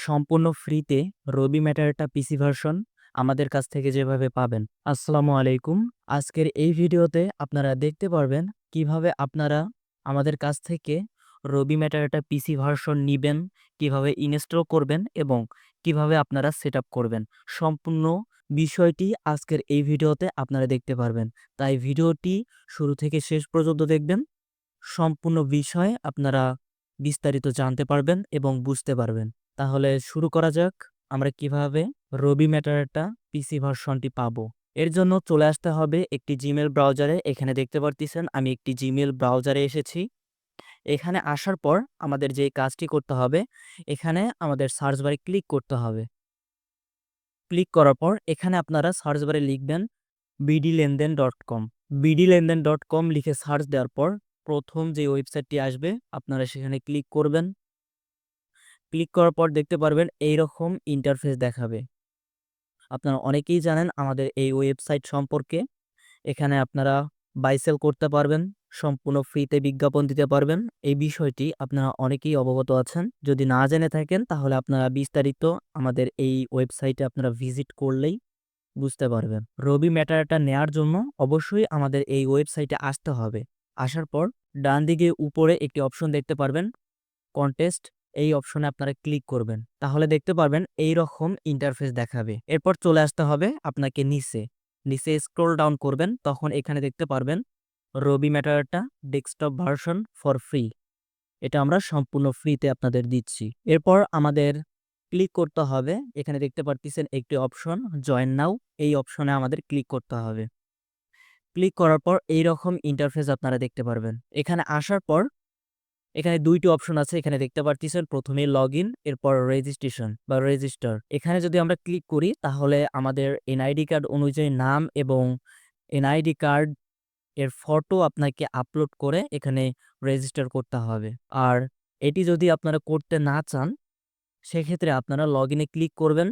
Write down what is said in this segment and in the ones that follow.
সম্পূর্ণ ফ্রিতে রবি ম্যাটারটা পিসি ভার্সন আমাদের কাছ থেকে যেভাবে পাবেন। আসসালামু আলাইকুম। আজকের এই ভিডিওতে আপনারা দেখতে পারবেন কিভাবে আপনারা আমাদের কাছ থেকে রবি ম্যাটারটা পিসি ভার্সন নিবেন, কিভাবে ইনস্টল করবেন এবং কিভাবে আপনারা সেটআপ করবেন। সম্পূর্ণ বিষয়টি আজকের এই ভিডিওতে আপনারা দেখতে পারবেন। তাই ভিডিওটি শুরু থেকে শেষ পর্যন্ত দেখবেন। সম্পূর্ণ বিষয় আপনারা বিস্তারিত জানতে পারবেন এবং বুঝতে পারবেন। তাহলে শুরু করা যাক, আমরা কিভাবে রবি ম্যাটারটা পিসি ভার্সনটি পাবো। এর জন্য চলে আসতে হবে একটি জিমেল ব্রাউজারে। এখানে দেখতে পারতেছেন আমি একটি জিমেল ব্রাউজারে এসেছি। এখানে আসার পর আমাদের যে কাজটি করতে হবে, এখানে আমাদের সার্চ বারে ক্লিক করতে হবে। ক্লিক করার পর এখানে আপনারা সার্চ বারে লিখবেন bdlenden.com। bdlenden.com লিখে সার্চ দেওয়ার পর প্রথম যে ওয়েবসাইটটি আসবে আপনারা সেখানে ক্লিক করবেন। ক্লিক করার পর দেখতে পারবেন এইরকম ইন্টারফেস দেখাবে। আপনারা অনেকেই জানেন আমাদের এই ওয়েবসাইট সম্পর্কে। এখানে আপনারা বাই সেল করতে পারবেন, সম্পূর্ণ ফ্রিতে বিজ্ঞাপন দিতে পারবেন। এই বিষয়টি আপনারা অনেকেই অবগত আছেন। যদি না জেনে থাকেন তাহলে আপনারা বিস্তারিত আমাদের এই ওয়েবসাইটে আপনারা ভিজিট করলেই বুঝতে পারবেন। রবি ম্যাটারটা নেয়ার জন্য অবশ্যই আমাদের এই ওয়েবসাইটে আসতে হবে। আসার পর ডান দিকে উপরে একটি অপশন দেখতে পারবেন, কন্টেস্ট। এই অপশনে আপনারা ক্লিক করবেন, তাহলে দেখতে পারবেন এই রকম ইন্টারফেস দেখাবে। এরপর চলে আসতে হবে আপনাকে নিচে। নিচে স্ক্রল ডাউন করবেন, তখন এখানে দেখতে পারবেন রবি ম্যাটারটা ডেস্কটপ ভার্সন ফর ফ্রি। এটা আমরা সম্পূর্ণ ফ্রিতে আপনাদের দিচ্ছি। এরপর আমাদের ক্লিক করতে হবে, এখানে দেখতে পারতেছেন একটি অপশন জয়েন নাও। এই অপশনে আমাদের ক্লিক করতে হবে। ক্লিক করার পর এই রকম ইন্টারফেস আপনারা দেখতে পারবেন। এখানে আসার পর এখানে দুইটি অপশন আছে, এখানে দেখতে পারতেছেন প্রথমে লগ ইন, এরপর রেজিস্ট্রেশন বা রেজিস্টার। এখানে যদি আমরা ক্লিক করি তাহলে আমাদের এনআইডি কার্ড অনুযায়ী নাম এবং এনআইডি কার্ড এর ফটো আপনাকে আপলোড করে এখানে রেজিস্টার করতে হবে। আর এটি যদি আপনারা করতে না চান সেক্ষেত্রে আপনারা লগ ইনে ক্লিক করবেন।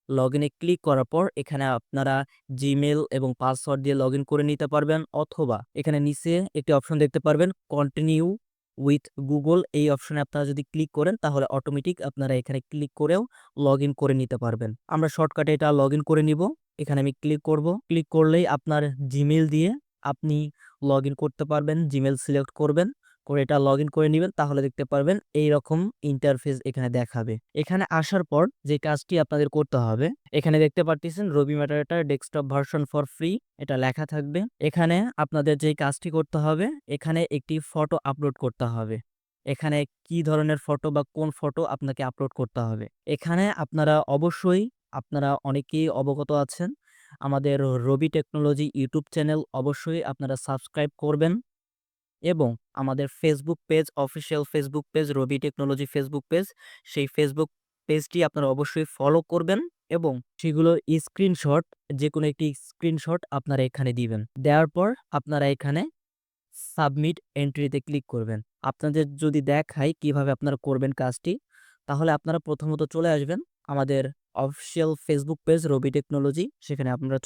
লগ ইনে ক্লিক করার পর এখানে আপনারা জিমেল এবং পাসওয়ার্ড দিয়ে লগ ইন করে নিতে পারবেন, অথবা এখানে নিচে একটি অপশন দেখতে পারবেন কন্টিনিউ উইথ গুগল। এই অপশনে আপনারা যদি ক্লিক করেন তাহলে অটোমেটিক আপনারা এখানে ক্লিক করেও লগ ইন করে নিতে পারবেন। আমরা শর্টকাটে এটা লগ ইন করে নিব। এখানে আমি ক্লিক করব। ক্লিক করলেই আপনার জিমেল দিয়ে আপনি লগ ইন করতে পারবেন। জিমেল সিলেক্ট করবেন, করে এটা লগ ইন করে নেবেন, তাহলে দেখতে পারবেন এই রকম ইন্টারফেস এখানে দেখাবে। এখানে আসার পর যে কাজটি আপনাদের করতে হবে, এখানে দেখতে পারতেছেন রবি ম্যাটারটা ডেস্কটপ ভার্সন ফর ফ্রি এটা লেখা থাকবে। এখানে আপনাদের যে কাজটি করতে হবে, এখানে একটি ফটো আপলোড করতে হবে। এখানে কি ধরনের ফটো বা কোন ফটো আপনাকে আপলোড করতে হবে, এখানে আপনারা অবশ্যই আপনারা অনেকেই অবগত আছেন আমাদের রবি টেকনোলজি ইউটিউব চ্যানেল অবশ্যই আপনারা সাবস্ক্রাইব করবেন এবং আমাদের Facebook page, official Facebook page Robi technology Facebook page, সেই ফেসবুক পেজটি আপনারা অবশ্যই ফলো করবেন এবং সেগুলো স্ক্রিনশট, যে কোনো একটি স্ক্রিনশট আপনারা এখানে দিবেন। দেওয়ার পর আপনারা এখানে সাবমিট এন্ট্রিতে ক্লিক করবেন। আপনাদের যদি দেখাই কিভাবে আপনারা করবেন কাজটি, তাহলে আপনারা প্রথমত চলে আসবেন আমাদের official Facebook page Robi technology, সেখানে আপনারা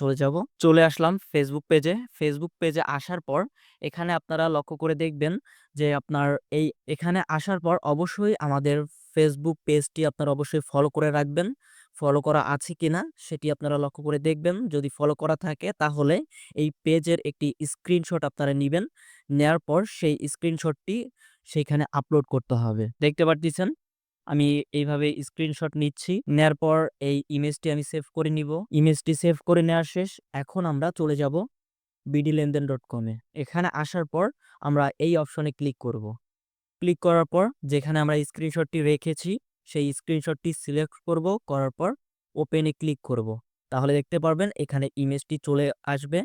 চলে আসলাম ফেসবুক পেজে। ফেসবুক পেজে আসার পর এখানে আপনারা লক্ষ্য করে দেখবেন যে আপনার এখানে আসার পর অবশ্যই আমাদের ফেসবুক পেজটি আপনারা অবশ্যই ফলো করে রাখবেন। ফলো করা আছে কিনা সেটি আপনারা লক্ষ্য করে দেখবেন। যদি ফলো করা থাকে তাহলে এই পেজের একটি স্ক্রিনশট আপনারা নিবেন। নেয়ার পর সেই স্ক্রিনশটটি সেইখানে আপলোড করতে হবে। দেখতে পারতেছেন আমি এইভাবে স্ক্রিনশট নিচ্ছি। নেয়ার পর এই ইমেজটি আমি সেভ করে নিব। ইমেজটি সেভ করে নেওয়া শেষ। এখন আমরা চলে যাব bdlenden.com এ। এখানে আসার পর আমরা এই অপশনে ক্লিক করব। ক্লিক করার পর যেখানে আমরা স্ক্রিনশটটি রেখেছি সেই স্ক্রিনশটটি সিলেক্ট করব, করার পর ওপেনে ক্লিক করব। তাহলে দেখতে পারবেন এখানে ইমেজটি চলে আসবে।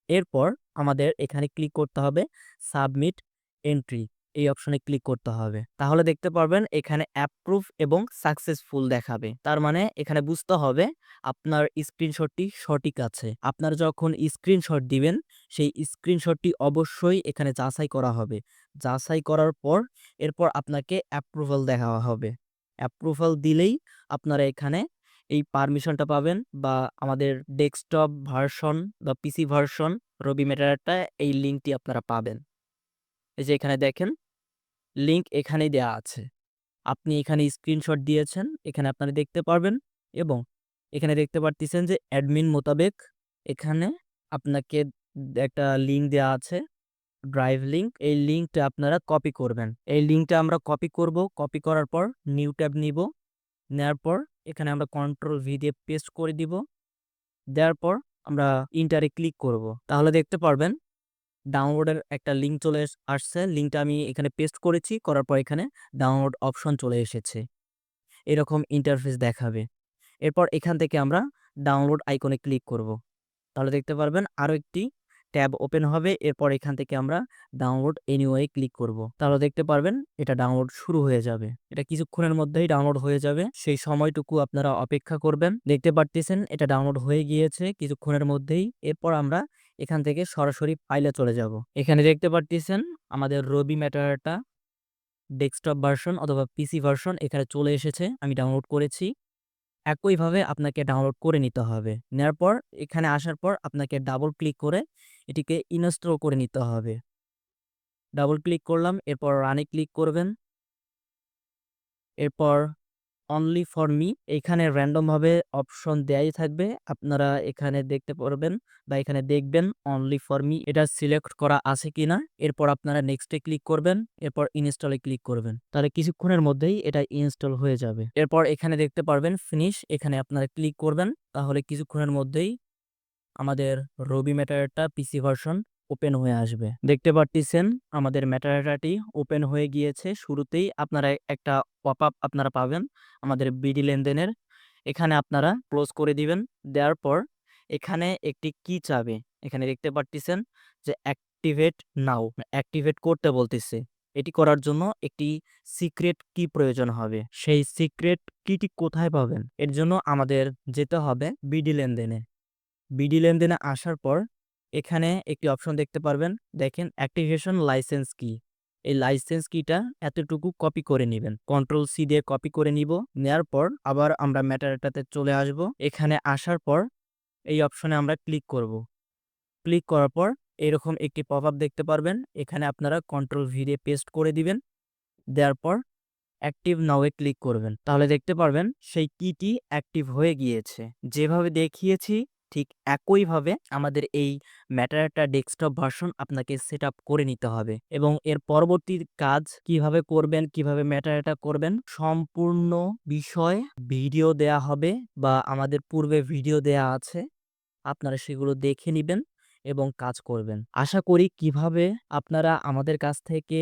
এরপর আমাদের এখানে ক্লিক করতে হবে সাবমিট এন্ট্রি, এই অপশনে ক্লিক করতে হবে। তাহলে দেখতে পারবেন এখানে অ্যাপ্রুভ এবং সাকসেসফুল দেখাবে। তার মানে এখানে বুঝতে হবে আপনার স্ক্রিনশটটি সঠিক আছে। আপনার যখন স্ক্রিনশট দিবেন সেই স্ক্রিনশটটি অবশ্যই এখানে যাচাই করা হবে। যাচাই করার পর এরপর আপনাকে অ্যাপ্রুভাল দেওয়া হবে। অ্যাপ্রুভাল দিলেই আপনারা এখানে এই পারমিশনটা পাবেন বা আমাদের ডেস্কটপ ভার্সন বা পিসি ভার্সন রবি ম্যাটারটা এই লিঙ্কটি আপনারা পাবেন। এই যে এখানে দেখেন লিঙ্ক এখানেই দেয়া আছে। আপনি এখানে স্ক্রিনশট দিয়েছেন, এখানে আপনারা দেখতে পারবেন এবং এখানে দেখতে পারতেছেন যে অ্যাডমিন মোতাবেক এখানে আপনাকে একটা লিঙ্ক দেয়া আছে, ড্রাইভ লিঙ্ক। এই লিঙ্কটা আপনারা কপি করবেন। এই লিঙ্কটা আমরা কপি করব। কপি করার পর নিউ ট্যাব নিব। নেওয়ার পর এখানে আমরা কন্ট্রোল ভি দিয়ে পেস্ট করে দিব। দেওয়ার পর আমরা ইন্টারে ক্লিক করব। তাহলে দেখতে পারবেন ডাউনলোডের একটা লিঙ্ক চলে আসছে। লিঙ্কটা আমি এখানে পেস্ট করেছি, করার পর এখানে ডাউনলোড অপশন চলে এসেছে। এরকম ইন্টারফেস দেখাবে। এরপর এখান থেকে আমরা ডাউনলোড আইকনে ক্লিক করব। তাহলে দেখতে পারবেন আরও একটি ট্যাব ওপেন হবে। এরপর এখান থেকে আমরা ডাউনলোড এনিওয়ে ক্লিক করব। তাহলে দেখতে পারবেন এটা ডাউনলোড শুরু হয়ে যাবে। এটা কিছুক্ষণের মধ্যেই ডাউনলোড হয়ে যাবে, সেই সময়টুকু আপনারা অপেক্ষা করবেন। দেখতে পারতেছেন এটা ডাউনলোড হয়ে গিয়েছে কিছুক্ষণের মধ্যেই। এরপর আমরা এখান থেকে সরাসরি ফাইলে চলে যাব। এখানে দেখতে পারতেছেন আমাদের রবি ম্যাটারটা ডেস্কটপ ভার্সন অথবা পিসি ভার্সন এখানে চলে এসেছে, আমি ডাউনলোড করেছি। একইভাবে আপনাকে ডাউনলোড করে নিতে হবে। নেওয়ার পর এখানে আসার পর আপনাকে ডাবল ক্লিক করে এটিকে ইনস্টল করে নিতে হবে। ডাবল ক্লিক করলাম, এরপর রানে ক্লিক করবেন। এরপর অনলি ফর মি এখানে র্যান্ডমভাবে অপশন দেয়াই থাকবে, আপনারা এখানে দেখতে পারবেন বা এখানে দেখবেন অনলি ফর মি এটা সিলেক্ট করা আছে কিনা। এরপর আপনারা নেক্সটে ক্লিক করবেন, এরপর ইনস্টলে ক্লিক করবেন। তাহলে কিছুক্ষণের মধ্যেই এটা ইনস্টল হয়ে যাবে। এরপর এখানে দেখতে পারবেন ফিনিশ, এখানে আপনারা ক্লিক করবেন। তাহলে কিছুক্ষণের মধ্যেই আমাদের রবি ম্যাটারেটা পিসি ভার্সন ওপেন হয়ে আসবে। দেখতে পারতেছেন আমাদের ম্যাটারেটাটি ওপেন হয়ে গিয়েছে। শুরুতেই আপনারা একটা পপআপ আপনারা পাবেন আমাদের বিডি লেনদেনের। এখানে আপনারা ক্লোজ করে দিবেন। দেওয়ার পর এখানে একটি কি চাবে, এখানে দেখতে পারতেছেন যে অ্যাক্টিভেট নাও, অ্যাক্টিভেট করতে বলতেছে। এটি করার জন্য একটি সিক্রেট কি প্রয়োজন হবে। সেই সিক্রেট কিটি কোথায় পাবেন? এর জন্য আমাদের যেতে হবে বিডি লেনদেনে। বিডি লেনদেনে আসার পর এখানে একটি অপশন দেখতে পারবেন, দেখেন অ্যাক্টিভেশন লাইসেন্স কি। এই লাইসেন্স কিটা এতটুকু কপি করে নেবেন। কন্ট্রোল সি দিয়ে কপি করে নিব। নেয়ার পর আবার আমরা ম্যাটারটাতে চলে আসব। এখানে আসার পর এই অপশনে আমরা ক্লিক করব। ক্লিক করার পর এরকম একটি পপআপ দেখতে পারবেন। এখানে আপনারা কন্ট্রোল ভি দিয়ে পেস্ট করে দিবেন। দেওয়ার পর অ্যাক্টিভ নাও এ ক্লিক করবেন। তাহলে দেখতে পারবেন সেই কিটি অ্যাক্টিভ হয়ে গিয়েছে। যেভাবে দেখিয়েছি ঠিক একইভাবে আমাদের এই ম্যাটারটা ডেস্কটপ ভার্সন আপনাকে সেটআপ করে নিতে হবে এবং এর পরবর্তী কাজ কিভাবে করবেন, কিভাবে ম্যাটারটা করবেন সম্পূর্ণ বিষয় ভিডিও দেয়া হবে বা আমাদের পূর্বে ভিডিও দেয়া আছে, আপনারা সেগুলো দেখে নিবেন এবং কাজ করবেন। আশা করি কিভাবে আপনারা আমাদের কাছ থেকে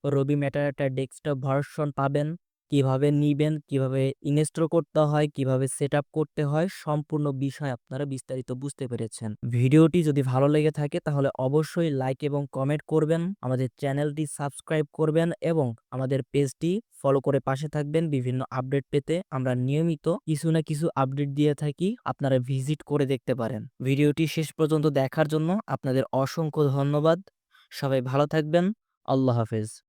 রবি ম্যাটারটা ডেস্কটপ ভার্সন পাবেন, কিভাবে নিবেন, কিভাবে ইনস্টল করতে হয়, কিভাবে সেটআপ করতে হয়, সম্পূর্ণ বিষয় আপনারা বিস্তারিত বুঝতে পেরেছেন। ভিডিওটি যদি ভালো লেগে থাকে তাহলে অবশ্যই লাইক এবং কমেন্ট করবেন, আমাদের চ্যানেলটি সাবস্ক্রাইব করবেন এবং আমাদের পেজটি ফলো করে পাশে থাকবেন বিভিন্ন আপডেট পেতে। আমরা নিয়মিত কিছু না কিছু আপডেট দিয়ে থাকি, আপনারা ভিজিট করে দেখতে পারেন। ভিডিওটি শেষ পর্যন্ত দেখার জন্য আপনাদের অসংখ্য ধন্যবাদ। সবাই ভালো থাকবেন। আল্লাহ হাফেজ।